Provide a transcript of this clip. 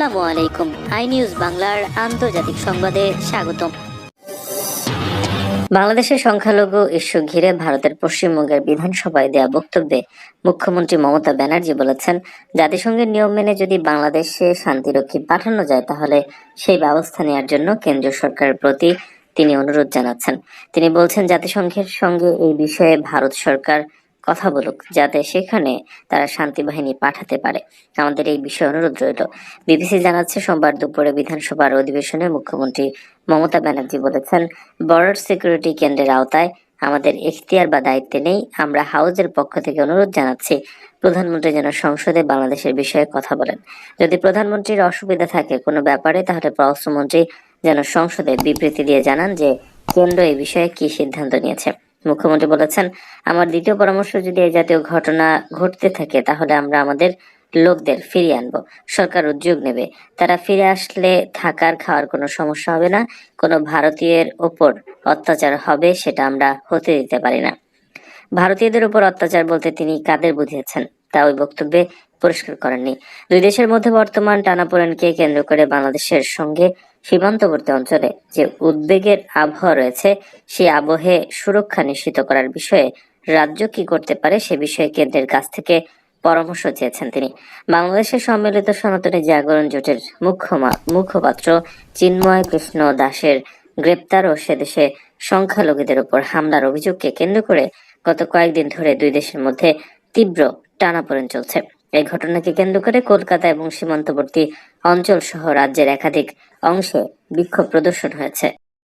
আসসালামু আলাইকুম। I news বাংলার আন্তর্জাতিক সংবাদে স্বাগতম। বাংলাদেশের সংখ্যালঘু ইস্যু ঘিরে ভারতের পশ্চিমবঙ্গের বিধানসভায় দেয়া বক্তব্যে মুখ্যমন্ত্রী মমতা ব্যানার্জি বলেছেন, জাতিসংঘের নিয়ম মেনে যদি বাংলাদেশে শান্তিরক্ষী পাঠানো যায় তাহলে সেই ব্যবস্থা নেওয়ার জন্য কেন্দ্রীয় সরকারের প্রতি তিনি অনুরোধ জানাচ্ছেন। তিনি বলছেন, জাতিসংঘের সঙ্গে এই বিষয়ে ভারত সরকার কথা বলুক, যাতে সেখানে তারা শান্তি বাহিনী পাঠাতে পারে। আমাদের এই বিষয়ে অনুরোধ রইল। বিবিসি জানাচ্ছে, সোমবার দুপুরে বিধানসভার অধিবেশনে মুখ্যমন্ত্রী মমতা ব্যানার্জি বলেছেন, বর্ডার সিকিউরিটি কেন্দ্রের আওতায় আমাদের এখতিয়ার বা দায়িত্বে নেই। আমরা হাউজের পক্ষ থেকে অনুরোধ জানাচ্ছি, প্রধানমন্ত্রী যেন সংসদে বাংলাদেশের বিষয়ে কথা বলেন। যদি প্রধানমন্ত্রীর অসুবিধা থাকে কোনো ব্যাপারে, তাহলে পররাষ্ট্রমন্ত্রী যেন সংসদে বিবৃতি দিয়ে জানান যে কেন্দ্র এই বিষয়ে কি সিদ্ধান্ত নিয়েছে। মুখ্যমন্ত্রী বলেছেন, আমার দ্বিতীয় পরামর্শ, যদি এই জাতীয় ঘটনা ঘটতে থাকে তাহলে আমরা আমাদের লোকদের ফিরিয়ে আনবো। সরকার উদ্যোগ নেবে। তারা ফিরে আসলে থাকার খাওয়ার কোনো সমস্যা হবে না। কোনো ভারতীয়ের ওপর অত্যাচার হবে সেটা আমরা হতে দিতে পারি না। ভারতীয়দের উপর অত্যাচার বলতে তিনি কাদের বুঝিয়েছেন তা ওই বক্তব্যে পরিষ্কার করেননি। দুই দেশের মধ্যে বর্তমান টানাপোড়েনকে কেন্দ্র করে বাংলাদেশের সঙ্গে সীমান্তবর্তী অঞ্চলে যে উদ্বেগের আবহাওয়া রয়েছে, সেই আবহে সুরক্ষা নিশ্চিত করার বিষয়ে রাজ্য কি করতে পারে সে বিষয়ে কেন্দ্রের কাছ থেকে পরামর্শ চেয়েছেন তিনি। বাংলাদেশের সম্মিলিত সনাতনী জাগরণ জোটের মুখপাত্র চিন্ময় কৃষ্ণ দাসের গ্রেপ্তার ও সেদেশে সংখ্যালঘুদের উপর হামলার অভিযোগকে কেন্দ্র করে গত কয়েকদিন ধরে দুই দেশের মধ্যে তীব্র টানাপোড়েন চলছে। এই ঘটনাকে কেন্দ্র করে কলকাতা এবং সীমান্তবর্তী অঞ্চল সহ রাজ্যের একাধিক অংশে বিক্ষোভ প্রদর্শন হয়েছে।